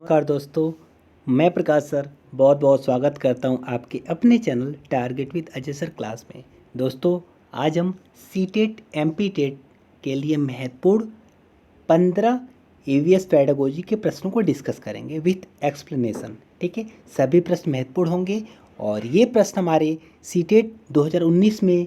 नमस्कार दोस्तों, मैं प्रकाश सर बहुत बहुत स्वागत करता हूं आपके अपने channel target with Ajay sir class में। दोस्तों, आज हम सीटेट एमपी टेट के लिए महत्वपूर्ण 15 ईवीएस पेडागोजी के प्रश्नों को डिस्कस करेंगे विथ एक्सप्लेनेशन। ठीक है, सभी प्रश्न महत्वपूर्ण होंगे और ये प्रश्न हमारे सीटेट 2019 में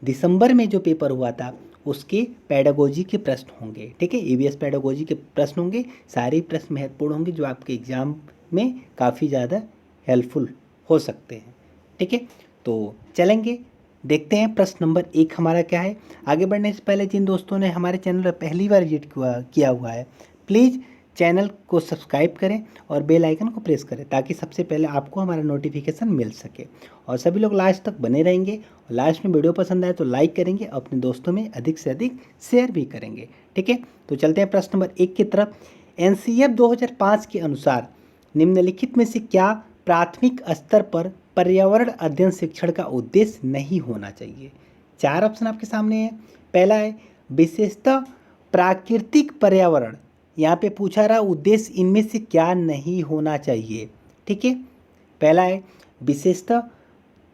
दिसंबर में जो पेपर हुआ था उसके पेडागोजी के प्रश्न होंगे। ठीक है, ईवीएस पेडागोजी के प्रश्न होंगे। सारे प्रश्न महत्वपूर्ण होंगे जो आपके एग्जाम में काफ़ी ज़्यादा हेल्पफुल हो सकते हैं। ठीक है, तो चलेंगे देखते हैं प्रश्न नंबर 1 हमारा क्या है। आगे बढ़ने से पहले जिन दोस्तों ने हमारे चैनल पर पहली बार विजिट किया हुआ है, प्लीज़ चैनल को सब्सक्राइब करें और बेल आइकन को प्रेस करें ताकि सबसे पहले आपको हमारा नोटिफिकेशन मिल सके। और सभी लोग लास्ट तक बने रहेंगे और लास्ट में वीडियो पसंद आए तो लाइक करेंगे, अपने दोस्तों में अधिक से अधिक शेयर भी करेंगे। ठीक है, तो चलते हैं प्रश्न नंबर 1 की तरफ। एनसीएफ 2005 के अनुसार निम्नलिखित में से क्या प्राथमिक स्तर पर पर्यावरण अध्ययन शिक्षण का उद्देश्य नहीं होना चाहिए? 4 ऑप्शन आपके सामने है। पहला है विशेषतः प्राकृतिक पर्यावरण, यहाँ पे पूछा रहा उद्देश्य इनमें से क्या नहीं होना चाहिए। ठीक है, पहला है विशेषतः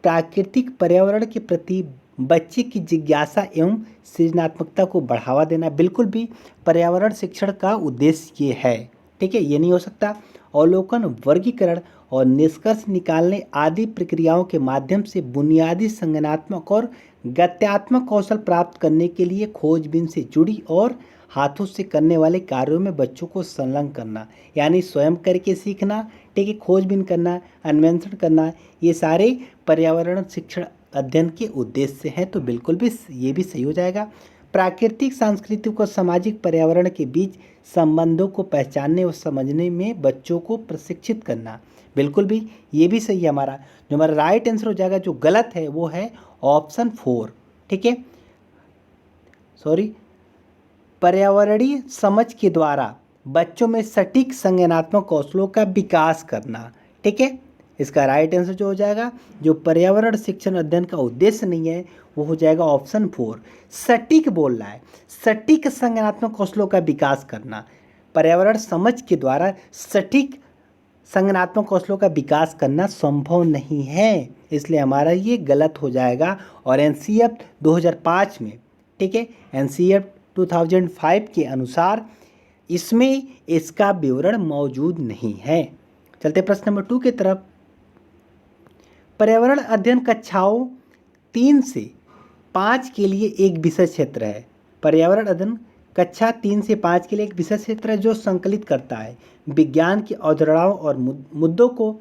प्राकृतिक पर्यावरण के प्रति बच्चे की जिज्ञासा एवं सृजनात्मकता को बढ़ावा देना। बिल्कुल भी पर्यावरण शिक्षण का उद्देश्य ये है। ठीक है, ये नहीं हो सकता। अवलोकन, वर्गीकरण और निष्कर्ष निकालने आदि प्रक्रियाओं के माध्यम से बुनियादी संज्ञानात्मक और गत्यात्मक कौशल प्राप्त करने के लिए खोजबीन से जुड़ी और हाथों से करने वाले कार्यों में बच्चों को संलग्न करना, यानी स्वयं करके सीखना। ठीक है, खोजबीन करना, अन्वेषण करना, ये सारे पर्यावरण शिक्षण अध्ययन के उद्देश्य हैं। तो बिल्कुल भी ये भी सही हो जाएगा। प्राकृतिक, सांस्कृतिक और सामाजिक पर्यावरण के बीच संबंधों को पहचानने और समझने में बच्चों को प्रशिक्षित करना, बिल्कुल भी ये भी सही है। जो हमारा राइट आंसर हो जाएगा, जो गलत है वो है ऑप्शन 4। ठीक है, सॉरी, पर्यावरणीय समझ के द्वारा बच्चों में सटीक संज्ञानात्मक कौशलों का विकास करना। ठीक है, इसका राइट आंसर जो हो जाएगा, जो पर्यावरण शिक्षण अध्ययन का उद्देश्य नहीं है, वो हो जाएगा ऑप्शन 4। सटीक बोल रहा है, सटीक संज्ञानात्मक कौशलों का विकास करना। पर्यावरण समझ के द्वारा सटीक संज्ञानात्मक कौशलों का विकास करना संभव नहीं है, इसलिए हमारा ये गलत हो जाएगा। और एनसीएफ 2005 में, ठीक है, एनसीएफ 2005 के अनुसार इसमें इसका विवरण मौजूद नहीं है। चलते प्रश्न नंबर 2 की तरफ। पर्यावरण अध्ययन कक्षाओं 3 से 5 के लिए एक विषय क्षेत्र है। पर्यावरण अध्ययन कक्षा 3 से 5 के लिए एक विषय क्षेत्र है जो संकलित करता है विज्ञान की अवधारणाओं और मुद्दों को।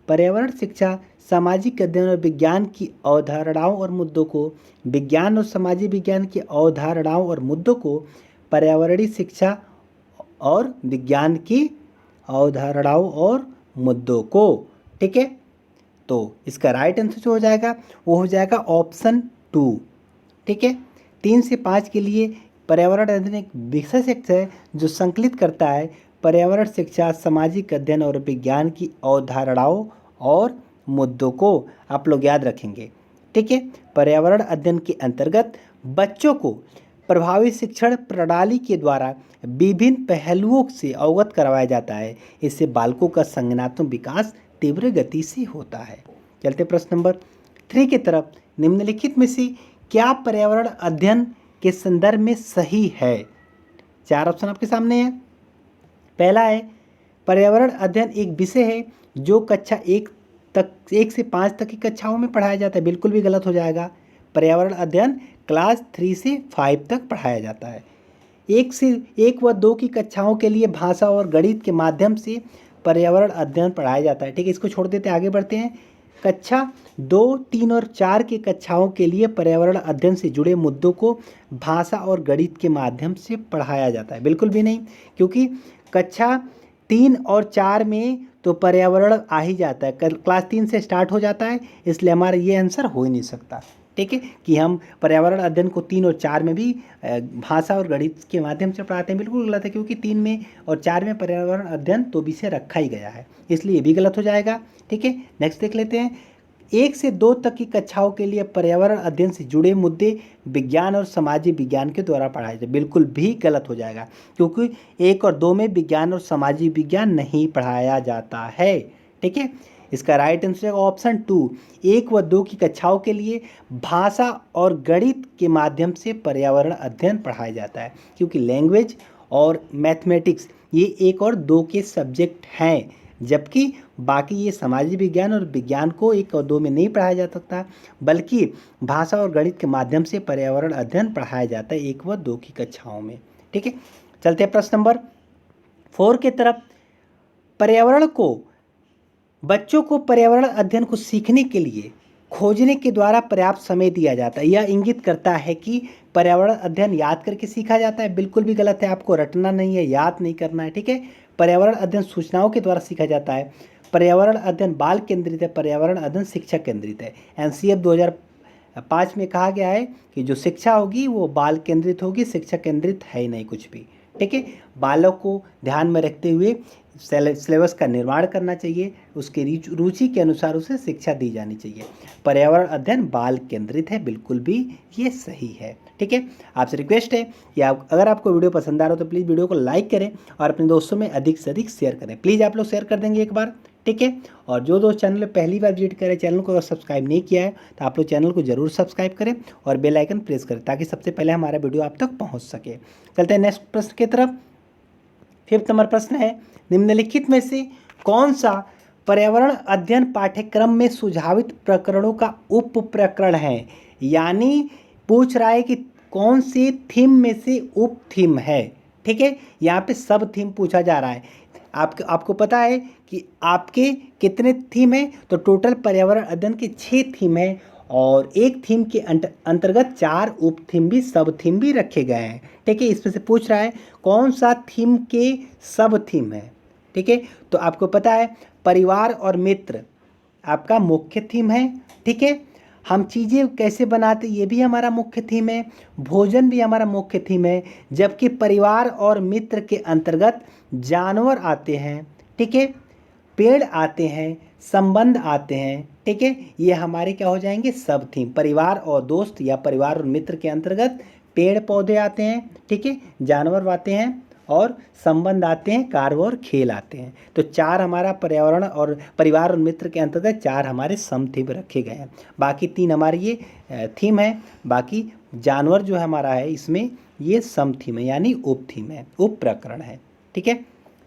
पर्यावरण शिक्षा सामाजिक अध्ययन और विज्ञान की अवधारणाओं और मुद्दों को, विज्ञान और सामाजिक विज्ञान की अवधारणाओं और मुद्दों को, पर्यावरणीय शिक्षा और विज्ञान की अवधारणाओं और मुद्दों को। ठीक है, तो इसका राइट आंसर जो हो जाएगा वो हो जाएगा ऑप्शन 2। ठीक है, 3 से 5 के लिए पर्यावरण अध्ययन एक विषय शिक्षा है जो संकलित करता है पर्यावरण शिक्षा, सामाजिक अध्ययन और विज्ञान की अवधारणाओं और मुद्दों को। आप लोग याद रखेंगे। ठीक है, पर्यावरण अध्ययन के अंतर्गत बच्चों को प्रभावी शिक्षण प्रणाली के द्वारा विभिन्न पहलुओं से अवगत करवाया जाता है। इससे बालकों का संज्ञानात्मक विकास तीव्र गति से होता है। चलते प्रश्न नंबर 3 की तरफ। निम्नलिखित में से क्या पर्यावरण अध्ययन के संदर्भ में सही है? 4 ऑप्शन आपके सामने है। पहला है पर्यावरण अध्ययन एक विषय है जो कक्षा 1 से 5 तक की कक्षाओं में पढ़ाया जाता है, बिल्कुल भी गलत हो जाएगा। पर्यावरण अध्ययन क्लास 3 से 5 तक पढ़ाया जाता है। 1 व 2 की कक्षाओं के लिए भाषा और गणित के माध्यम से पर्यावरण अध्ययन पढ़ाया जाता है। ठीक है, इसको छोड़ देते हैं, आगे बढ़ते हैं। कक्षा 2, 3 और 4 की कक्षाओं के लिए पर्यावरण अध्ययन से जुड़े मुद्दों को भाषा और गणित के माध्यम से पढ़ाया जाता है, बिल्कुल भी नहीं, क्योंकि कक्षा 3 और 4 में तो पर्यावरण आ ही जाता है, क्लास 3 से स्टार्ट हो जाता है, इसलिए हमारा ये आंसर हो ही नहीं सकता। ठीक है, कि हम पर्यावरण अध्ययन को 3 और 4 में भी भाषा और गणित के माध्यम से पढ़ाते हैं, बिल्कुल गलत है, क्योंकि 3 में और 4 में पर्यावरण अध्ययन तो विषय रखा ही गया है, इसलिए ये भी गलत हो जाएगा। ठीक है, नेक्स्ट देख लेते हैं। 1 से 2 तक की कक्षाओं के लिए पर्यावरण अध्ययन से जुड़े मुद्दे विज्ञान और सामाजिक विज्ञान के द्वारा पढ़ाए जाते, बिल्कुल भी गलत हो जाएगा, क्योंकि 1 और 2 में विज्ञान और सामाजिक विज्ञान नहीं पढ़ाया जाता है। ठीक है, इसका राइट आंसर है ऑप्शन 2, 1 व 2 की कक्षाओं के लिए भाषा और गणित के माध्यम से पर्यावरण अध्ययन पढ़ाया जाता है, क्योंकि लैंग्वेज और मैथमेटिक्स ये 1 और 2 के सब्जेक्ट हैं, जबकि बाकी ये सामाजिक विज्ञान और विज्ञान को 1 और 2 में नहीं पढ़ाया जा सकता, बल्कि भाषा और गणित के माध्यम से पर्यावरण अध्ययन पढ़ाया जाता है 1 व 2 की कक्षाओं में। ठीक है, चलते हैं प्रश्न नंबर 4 की तरफ। बच्चों को पर्यावरण अध्ययन को सीखने के लिए खोजने के द्वारा पर्याप्त समय दिया जाता है। यह इंगित करता है कि पर्यावरण अध्ययन याद करके सीखा जाता है, बिल्कुल भी गलत है, आपको रटना नहीं है, याद नहीं करना है। ठीक है, पर्यावरण अध्ययन सूचनाओं के द्वारा सीखा जाता है। पर्यावरण अध्ययन बाल केंद्रित है, पर्यावरण अध्ययन शिक्षक केंद्रित है। एनसीएफ 2005 में कहा गया है कि जो शिक्षा होगी वो बाल केंद्रित होगी, शिक्षक केंद्रित है ही नहीं कुछ भी। ठीक है, बालक को ध्यान में रखते हुए सिलेबस का निर्माण करना चाहिए, उसकी रुचि के अनुसार उसे शिक्षा दी जानी चाहिए। पर्यावरण अध्ययन बाल केंद्रित है, बिल्कुल भी ये सही है। ठीक है, आपसे रिक्वेस्ट है कि अगर आपको वीडियो पसंद आ रहा हो तो प्लीज़ वीडियो को लाइक करें और अपने दोस्तों में अधिक से अधिक शेयर करें। प्लीज़ आप लोग शेयर कर देंगे एक बार। ठीक है, और जो दोस्त चैनल पर पहली बार विजिट करें, चैनल को अगर सब्सक्राइब नहीं किया है तो आप लोग चैनल को जरूर सब्सक्राइब करें और बेल आइकन प्रेस करें, ताकि सबसे पहले हमारा वीडियो आप तक पहुँच सके। चलते हैं नेक्स्ट प्रश्न की तरफ। 5th नंबर प्रश्न है, निम्नलिखित में से कौन सा पर्यावरण अध्ययन पाठ्यक्रम में सुझावित प्रकरणों का उप प्रकरण है? यानी पूछ रहा है कि कौन से थीम में से उप थीम है। ठीक है, यहाँ पे सब थीम पूछा जा रहा है। आपको पता है कि आपके कितने थीम है, तो टोटल पर्यावरण अध्ययन के 6 थीम है और एक थीम के अंतर्गत 4 उप थीम भी, सब थीम भी रखे गए हैं। ठीक है, इसमें से पूछ रहा है कौन सा थीम के सब थीम है। ठीक है, तो आपको पता है परिवार और मित्र आपका मुख्य थीम है। ठीक है, हम चीज़ें कैसे बनाते ये भी हमारा मुख्य थीम है, भोजन भी हमारा मुख्य थीम है, जबकि परिवार और मित्र के अंतर्गत जानवर आते हैं। ठीक है, पेड़ आते हैं, संबंध आते हैं। ठीक है, ये हमारे क्या हो जाएंगे, सब थीम। परिवार और दोस्त या परिवार और मित्र के अंतर्गत पेड़ पौधे आते हैं। ठीक है, जानवर आते हैं और संबंध आते हैं, कार्य और खेल आते हैं। तो 4 हमारा पर्यावरण और परिवार और मित्र के अंतर्गत 4 हमारे सम थीम रखे गए हैं। बाकी 3 हमारे ये थीम है, बाकी जानवर जो हमारा है इसमें ये सम थीम है, यानी उप थीम है, उप प्रकरण है। ठीक है,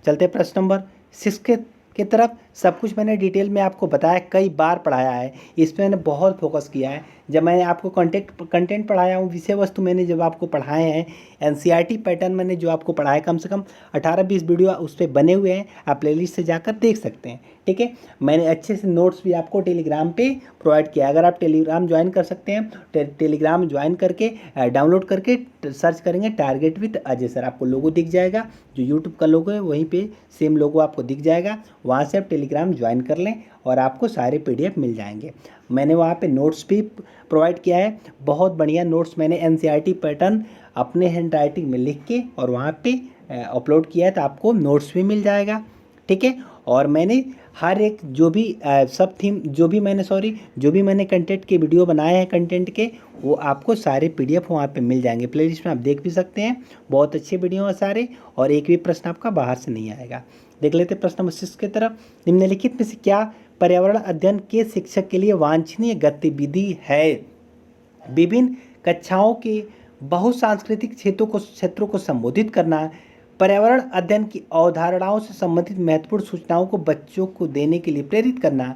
चलते प्रश्न नंबर 6 की तरफ। सब कुछ मैंने डिटेल में आपको बताया, कई बार पढ़ाया है, इस पर मैंने बहुत फोकस किया है। जब मैंने आपको कंटेंट पढ़ाया हूँ, विषय वस्तु मैंने जब आपको पढ़ाए हैं, एनसीईआरटी पैटर्न मैंने जो आपको पढ़ाया, कम से कम 18-20 वीडियो उस पर बने हुए हैं, आप प्लेलिस्ट से जाकर देख सकते हैं। ठीक है, मैंने अच्छे से नोट्स भी आपको टेलीग्राम पे प्रोवाइड किया। अगर आप टेलीग्राम ज्वाइन कर सकते हैं, टेलीग्राम ज्वाइन करके डाउनलोड करके सर्च करेंगे टारगेट विद अजय सर, आपको लोगो दिख जाएगा, जो यूट्यूब का लोगो है वहीं पे सेम लोगो आपको दिख जाएगा। वहाँ से आप टेलीग्राम ज्वाइन कर लें और आपको सारे PDF मिल जाएंगे। मैंने वहाँ पे नोट्स भी प्रोवाइड किया है, बहुत बढ़िया नोट्स मैंने एनसीईआरटी पैटर्न अपने हैंड राइटिंग में लिख के और वहाँ पे अपलोड किया है, तो आपको नोट्स भी मिल जाएगा। ठीक है, और मैंने हर एक जो भी सब थीम जो भी मैंने कंटेंट के वीडियो बनाए हैं कंटेंट के, वो आपको सारे PDF वहाँ पे मिल जाएंगे। प्लेलिस्ट में आप देख भी सकते हैं, बहुत अच्छे वीडियो हैं सारे, और एक भी प्रश्न आपका बाहर से नहीं आएगा। देख लेते प्रश्न नंबर 6 की तरफ। निम्नलिखित में से क्या पर्यावरण अध्ययन के शिक्षक के लिए वांछनीय गतिविधि है? विभिन्न कक्षाओं के बहुसांस्कृतिक क्षेत्रों को संबोधित करना, पर्यावरण अध्ययन की अवधारणाओं से संबंधित महत्वपूर्ण सूचनाओं को बच्चों को देने के लिए प्रेरित करना,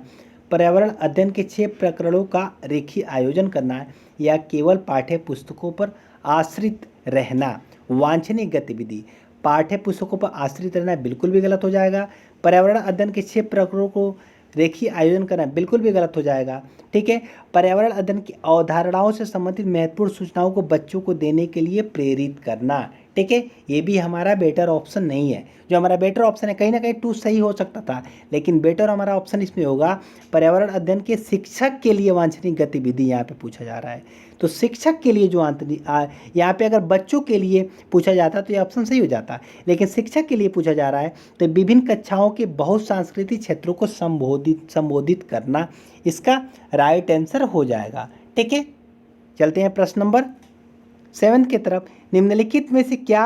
पर्यावरण अध्ययन के 6 प्रकरणों का रेखीय आयोजन करना, या केवल पाठ्य पुस्तकों पर आश्रित रहना। वांछनीय गतिविधि, पाठ्य पुस्तकों पर आश्रित रहना बिल्कुल भी गलत हो जाएगा। पर्यावरण अध्ययन के 6 प्रकरणों को रेखीय आयोजन करना बिल्कुल भी गलत हो जाएगा। ठीक है, पर्यावरण अध्ययन की अवधारणाओं से संबंधित महत्वपूर्ण सूचनाओं को बच्चों को देने के लिए प्रेरित करना। ठीक है, ये भी हमारा बेटर ऑप्शन नहीं है। जो हमारा बेटर ऑप्शन है, कहीं ना कहीं 2 सही हो सकता था, लेकिन बेटर हमारा ऑप्शन इसमें होगा पर्यावरण अध्ययन के शिक्षक के लिए वांछनीय गतिविधि, यहाँ पे पूछा जा रहा है। तो शिक्षक के लिए जो यहाँ पे अगर बच्चों के लिए पूछा जाता तो ये ऑप्शन सही हो जाता, लेकिन शिक्षक के लिए पूछा जा रहा है तो विभिन्न कक्षाओं के बहुत सांस्कृतिक क्षेत्रों को संबोधित करना इसका राइट आंसर हो जाएगा। ठीक है, चलते हैं प्रश्न नंबर 7 की तरफ। निम्नलिखित में से क्या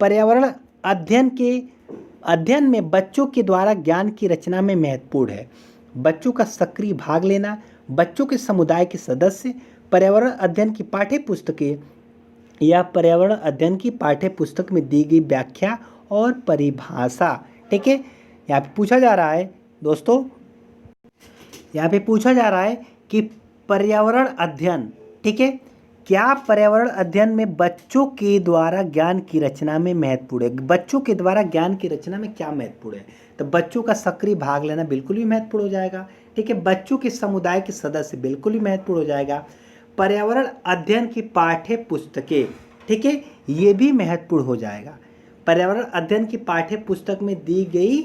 पर्यावरण अध्ययन में बच्चों के द्वारा ज्ञान की रचना में महत्वपूर्ण है? बच्चों का सक्रिय भाग लेना, बच्चों के समुदाय के सदस्य, पर्यावरण अध्ययन की पाठ्य पुस्तकें या पर्यावरण अध्ययन की पाठ्य पुस्तक में दी गई व्याख्या और परिभाषा। ठीक है, यहाँ पे पूछा जा रहा है दोस्तों, यहाँ पे पूछा जा रहा है कि पर्यावरण अध्ययन, ठीक है, क्या पर्यावरण अध्ययन में बच्चों के द्वारा ज्ञान की रचना में महत्वपूर्ण है? बच्चों के द्वारा ज्ञान की रचना में क्या महत्वपूर्ण है? तो बच्चों का सक्रिय भाग लेना बिल्कुल भी महत्वपूर्ण हो जाएगा। ठीक है, बच्चों के समुदाय के सदस्य बिल्कुल भी महत्वपूर्ण हो जाएगा। पर्यावरण अध्ययन की पाठ्य पुस्तकें, ठीक है, ये भी महत्वपूर्ण हो जाएगा। पर्यावरण अध्ययन की पाठ्य पुस्तक में दी गई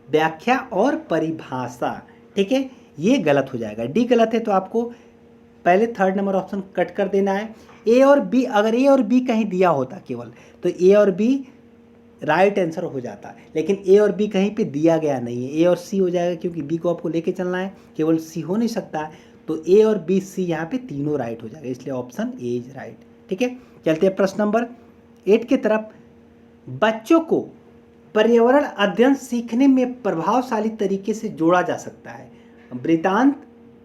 व्याख्या और परिभाषा, ठीक है, ये गलत हो जाएगा। डी गलत है तो आपको पहले 3rd नंबर ऑप्शन कट कर देना है। ए और बी, अगर ए और बी कहीं दिया होता केवल तो ए और बी राइट आंसर हो जाता, लेकिन ए और बी कहीं पे दिया गया नहीं है, ए और सी हो जाएगा क्योंकि बी को आपको लेके चलना है, केवल सी हो नहीं सकता। तो ए और बी सी यहाँ पे तीनों राइट हो जाएगा, इसलिए ऑप्शन ए इज राइट। ठीक है, चलते हैं प्रश्न नंबर 8 की तरफ। बच्चों को पर्यावरण अध्ययन सीखने में प्रभावशाली तरीके से जोड़ा जा सकता है। वृत्तांत,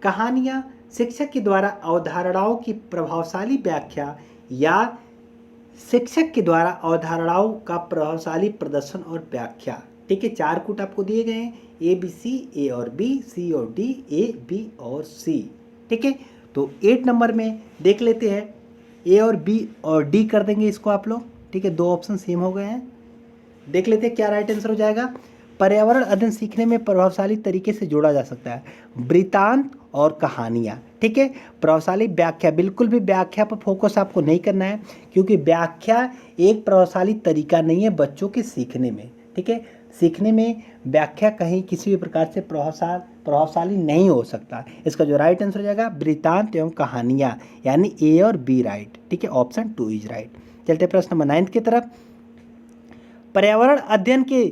कहानियाँ, शिक्षक के द्वारा अवधारणाओं की प्रभावशाली व्याख्या या शिक्षक के द्वारा अवधारणाओं का प्रभावशाली प्रदर्शन और व्याख्या। ठीक है, 4 कूट आपको दिए गए हैं, ए बी सी, ए और बी, सी और डी, ए बी और सी। ठीक है, तो 8 नंबर में देख लेते हैं, ए और बी और डी कर देंगे इसको आप लोग। ठीक है, 2 ऑप्शन सेम हो गए हैं, देख लेते हैं क्या राइट आंसर हो जाएगा। पर्यावरण अध्ययन सीखने में प्रभावशाली तरीके से जोड़ा जा सकता है, वृत्तांत और कहानियाँ। ठीक है, प्रभावशाली व्याख्या, बिल्कुल भी व्याख्या पर फोकस आपको नहीं करना है क्योंकि व्याख्या एक प्रभावशाली तरीका नहीं है बच्चों के सीखने में। ठीक है, सीखने में व्याख्या कहीं किसी भी प्रकार से प्रभावशाली नहीं हो सकता। इसका जो राइट आंसर हो जाएगा वृत्तांत एवं कहानियाँ, यानी ए और बी राइट। ठीक है, ऑप्शन 2 इज राइट। चलते प्रश्न नंबर 9 की तरफ। पर्यावरण अध्ययन के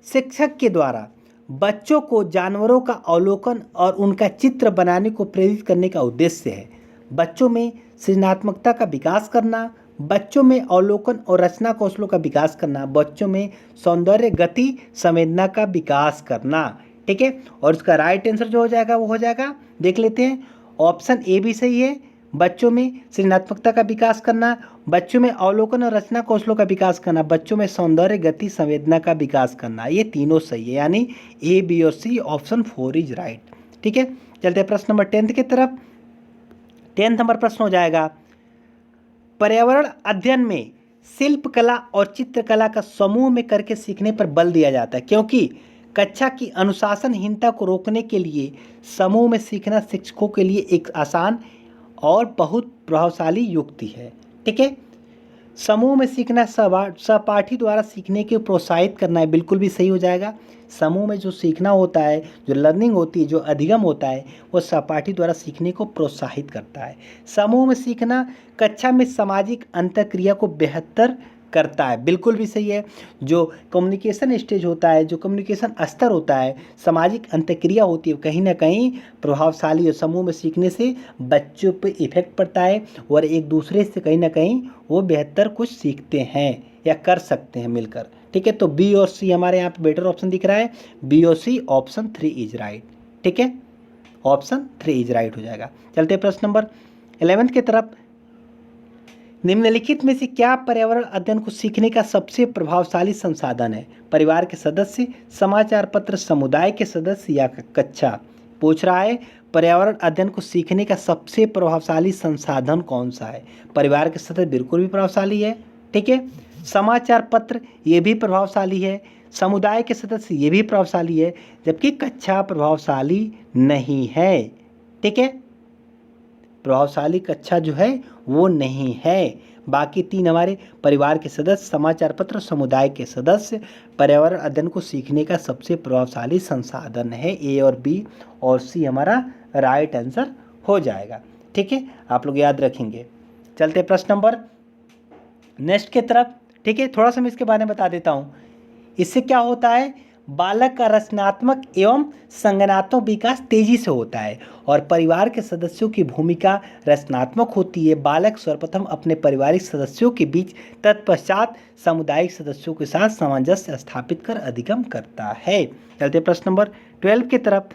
शिक्षक के द्वारा बच्चों को जानवरों का अवलोकन और उनका चित्र बनाने को प्रेरित करने का उद्देश्य है। बच्चों में सृजनात्मकता का विकास करना, बच्चों में अवलोकन और रचना कौशलों का विकास करना, बच्चों में सौंदर्य, गति, संवेदना का विकास करना। ठीक है, और इसका राइट आंसर जो हो जाएगा वो हो जाएगा, देख लेते हैं, ऑप्शन ए भी सही है। बच्चों में सृजनात्मकता का विकास करना, बच्चों में अवलोकन और रचना कौशलों का विकास करना, बच्चों में सौंदर्य, गति, संवेदना का विकास करना, ये तीनों सही है, यानी ए, बी और सी, ऑप्शन 4 इज राइट। ठीक है, चलते हैं प्रश्न नंबर 10 की तरफ। 10 नंबर प्रश्न हो जाएगा, पर्यावरण अध्ययन में शिल्पकला और चित्रकला का समूह में करके सीखने पर बल दिया जाता है क्योंकि कक्षा की अनुशासनहीनता को रोकने के लिए समूह में सीखना शिक्षकों के लिए एक आसान और बहुत प्रभावशाली युक्ति है। ठीक है, समूह में सीखना सहपाठी द्वारा सीखने के प्रोत्साहित करना है, बिल्कुल भी सही हो जाएगा। समूह में जो सीखना होता है, जो लर्निंग होती है, जो अधिगम होता है, वो सहपाठी द्वारा सीखने को प्रोत्साहित करता है। समूह में सीखना कक्षा में सामाजिक अंतःक्रिया को बेहतर करता है, बिल्कुल भी सही है। जो कम्युनिकेशन स्टेज होता है, जो कम्युनिकेशन स्तर होता है, सामाजिक अंतःक्रिया होती है, कहीं ना कहीं प्रभावशाली और समूह में सीखने से बच्चों पे इफेक्ट पड़ता है और एक दूसरे से कहीं ना कहीं वो बेहतर कुछ सीखते हैं या कर सकते हैं मिलकर। ठीक है, तो बी और सी हमारे यहाँ पे बेटर ऑप्शन दिख रहा है, बी और सी, ऑप्शन 3 इज राइट। ठीक है, ऑप्शन 3 इज राइट हो जाएगा। चलते हैं प्रश्न नंबर 11 की तरफ। निम्नलिखित में से क्या पर्यावरण अध्ययन को सीखने का सबसे प्रभावशाली संसाधन है? परिवार के सदस्य, समाचार पत्र, समुदाय के सदस्य या कक्षा? पूछ रहा है पर्यावरण अध्ययन को सीखने का सबसे प्रभावशाली संसाधन कौन सा है? परिवार के सदस्य बिल्कुल भी प्रभावशाली है। ठीक है, समाचार पत्र ये भी प्रभावशाली है, समुदाय के सदस्य ये भी प्रभावशाली है, जबकि कक्षा प्रभावशाली नहीं है। ठीक है, प्रभावशाली कक्षा जो है वो नहीं है। बाकी 3 हमारे परिवार के सदस्य, समाचार पत्र, समुदाय के सदस्य पर्यावरण अध्ययन को सीखने का सबसे प्रभावशाली संसाधन है। ए और बी और सी हमारा राइट आंसर हो जाएगा। ठीक है, आप लोग याद रखेंगे। चलते प्रश्न नंबर नेक्स्ट के तरफ। ठीक है, थोड़ा सा मैं इसके बारे में बता देता हूँ। इससे क्या होता है, बालक का रचनात्मक एवं संज्ञानात्मक विकास तेजी से होता है और परिवार के सदस्यों की भूमिका रचनात्मक होती है। बालक सर्वप्रथम अपने पारिवारिक सदस्यों के बीच, तत्पश्चात सामुदायिक सदस्यों के साथ सामंजस्य स्थापित कर अधिगम करता है। चलते प्रश्न नंबर 12 की तरफ।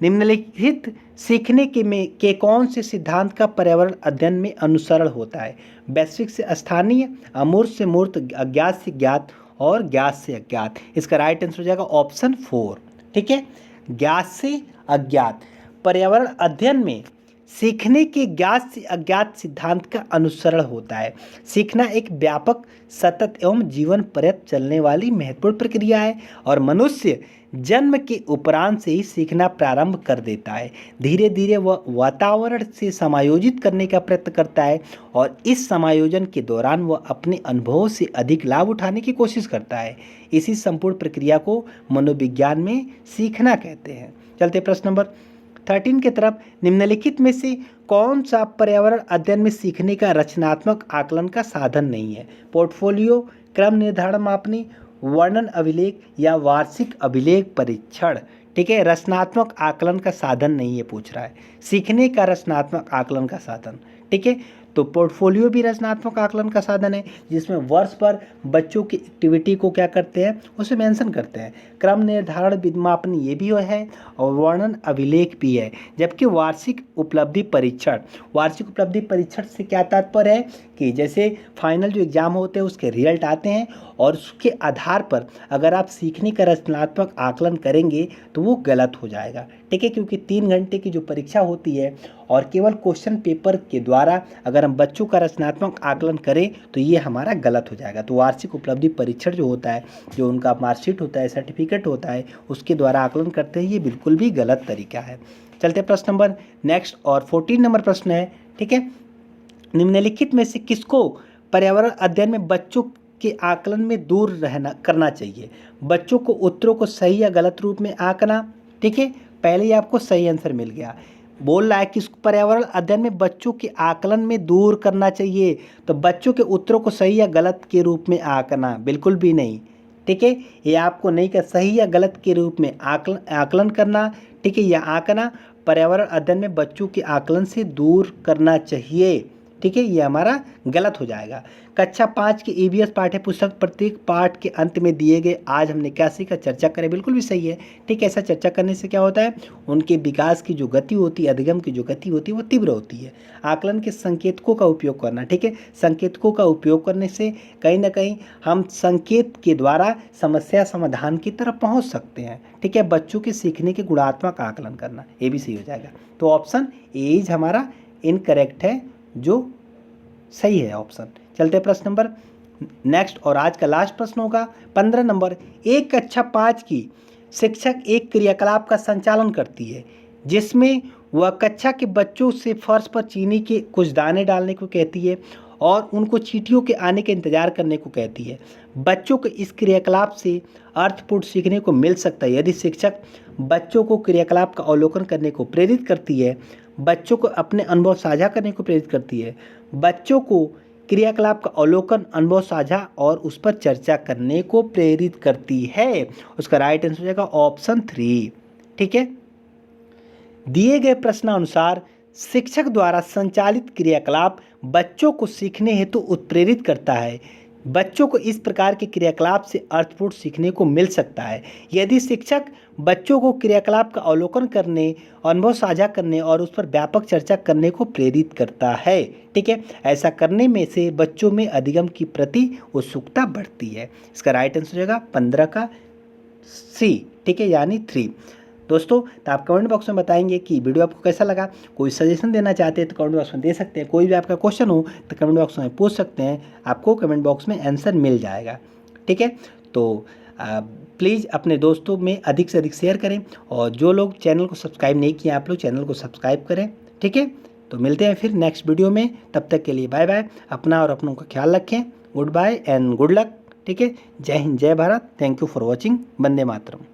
निम्नलिखित सीखने के कौन से सिद्धांत का पर्यावरण अध्ययन में अनुसरण होता है? वैश्विक से स्थानीय, अमूर्त से मूर्त, अज्ञात से ज्ञात और ज्ञात से अज्ञात। इसका राइट आंसर हो जाएगा ऑप्शन 4। ठीक है, ज्ञात से अज्ञात। पर्यावरण अध्ययन में सीखने के ज्ञात से अज्ञात सिद्धांत का अनुसरण होता है। सीखना एक व्यापक, सतत एवं जीवन पर्यंत चलने वाली महत्वपूर्ण प्रक्रिया है और मनुष्य जन्म के उपरांत से ही सीखना प्रारंभ कर देता है। धीरे धीरे वह वातावरण से समायोजित करने का प्रयत्न करता है और इस समायोजन के दौरान वह अपने अनुभवों से अधिक लाभ उठाने की कोशिश करता है। इसी संपूर्ण प्रक्रिया को मनोविज्ञान में सीखना कहते हैं। चलते प्रश्न नंबर 13 की तरफ। निम्नलिखित में से कौन सा पर्यावरण अध्ययन में सीखने का रचनात्मक आकलन का साधन नहीं है? पोर्टफोलियो, क्रम निर्धारण मापनी, वर्णन अभिलेख या वार्षिक अभिलेख परीक्षण। ठीक है, रचनात्मक आकलन का साधन नहीं है पूछ रहा है, सीखने का रचनात्मक आकलन का साधन। ठीक है, तो पोर्टफोलियो भी रचनात्मक आकलन का साधन है, जिसमें वर्ष पर बच्चों की एक्टिविटी को क्या करते हैं, उसे मेंशन करते हैं। क्रम निर्धारण मापनी ये भी है और वर्णन अभिलेख भी है। जबकि वार्षिक उपलब्धि परीक्षण, वार्षिक उपलब्धि परीक्षण से क्या तात्पर्य है कि जैसे फाइनल जो एग्ज़ाम होते हैं उसके रिजल्ट आते हैं और उसके आधार पर अगर आप सीखने का रचनात्मक आकलन करेंगे तो वो गलत हो जाएगा। ठीक है, क्योंकि 3 घंटे की जो परीक्षा होती है और केवल क्वेश्चन पेपर के द्वारा अगर हम बच्चों का रचनात्मक आकलन करें तो ये हमारा गलत हो जाएगा। तो वार्षिक उपलब्धि परीक्षण जो होता है, जो उनका मार्कशीट होता है, सर्टिफिकेट होता है, उसके द्वारा आकलन करते हैं, ये बिल्कुल भी गलत तरीका है। चलते प्रश्न नंबर नेक्स्ट और 14 नंबर प्रश्न है। ठीक है, निम्नलिखित में से किसको पर्यावरण अध्ययन में बच्चों के आकलन में दूर रहना करना चाहिए? बच्चों को उत्तरों को सही या गलत रूप में आंकना। ठीक है, पहले ही आपको सही आंसर मिल गया। बोल रहा है कि पर्यावरण अध्ययन में बच्चों के आकलन में दूर करना चाहिए, तो बच्चों के उत्तरों को सही या गलत के रूप में आंकना बिल्कुल भी नहीं। ठीक है, ये आपको नहीं कर सही या गलत के रूप में आकलन करना। ठीक है, या आंकना पर्यावरण अध्ययन में बच्चों के आकलन से दूर करना चाहिए। ठीक है, ये हमारा गलत हो जाएगा। कक्षा 5 के ईवीएस पाठ्य पुस्तक प्रत्येक पाठ के अंत में दिए गए आज हमने क्या सीखा चर्चा करें, बिल्कुल भी सही है। ठीक है, ऐसा चर्चा करने से क्या होता है, उनके विकास की जो गति होती है, अधिगम की जो गति होती है वो तीव्र होती है। आकलन के संकेतकों का उपयोग करना। ठीक है, संकेतकों का उपयोग करने से कहीं ना कहीं हम संकेत के द्वारा समस्या समाधान की तरफ पहुँच सकते हैं। ठीक है, बच्चों के सीखने के गुणात्मक आकलन करना, ये भी सही हो जाएगा। तो ऑप्शन ए हमारा इनकरेक्ट है, जो सही है ऑप्शन। चलते प्रश्न नंबर नेक्स्ट और आज का लास्ट प्रश्न होगा 15 नंबर। एक कक्षा 5 की शिक्षक एक क्रियाकलाप का संचालन करती है जिसमें वह कक्षा के बच्चों से फर्श पर चीनी के कुछ दाने डालने को कहती है और उनको चींटियों के आने का इंतजार करने को कहती है। बच्चों को इस क्रियाकलाप से अर्थपूर्ण सीखने को मिल सकता है यदि शिक्षक बच्चों को क्रियाकलाप का अवलोकन करने को प्रेरित करती है, बच्चों को अपने अनुभव साझा करने को प्रेरित करती है, बच्चों को क्रियाकलाप का अवलोकन, अनुभव साझा और उस पर चर्चा करने को प्रेरित करती है। उसका राइट आंसर हो जाएगा ऑप्शन 3। ठीक है, दिए गए प्रश्नानुसार शिक्षक द्वारा संचालित क्रियाकलाप बच्चों को सीखने हेतु उत्प्रेरित करता है। बच्चों को इस प्रकार के क्रियाकलाप से अर्थपूर्ण सीखने को मिल सकता है यदि शिक्षक बच्चों को क्रियाकलाप का अवलोकन करने, अनुभव साझा करने और उस पर व्यापक चर्चा करने को प्रेरित करता है। ठीक है, ऐसा करने में से बच्चों में अधिगम की प्रति उत्सुकता बढ़ती है। इसका राइट आंसर हो जाएगा 15 का सी। ठीक है, यानी 3। दोस्तों, तो आप कमेंट बॉक्स में बताएंगे कि वीडियो आपको कैसा लगा। कोई सजेशन देना चाहते हैं तो कमेंट बॉक्स में दे सकते हैं। कोई भी आपका क्वेश्चन हो तो कमेंट बॉक्स में पूछ सकते हैं, आपको कमेंट बॉक्स में आंसर मिल जाएगा। ठीक है, तो प्लीज़ अपने दोस्तों में अधिक से अधिक शेयर करें और जो लोग चैनल को सब्सक्राइब नहीं किए आप लोग चैनल को सब्सक्राइब करें। ठीक है, तो मिलते हैं फिर नेक्स्ट वीडियो में। तब तक के लिए बाय बाय। अपना और अपनों का ख्याल रखें। Good bye and good luck. ठीक है, जय हिंद, जय Bharat. Thank you for watching. वंदे मातरम।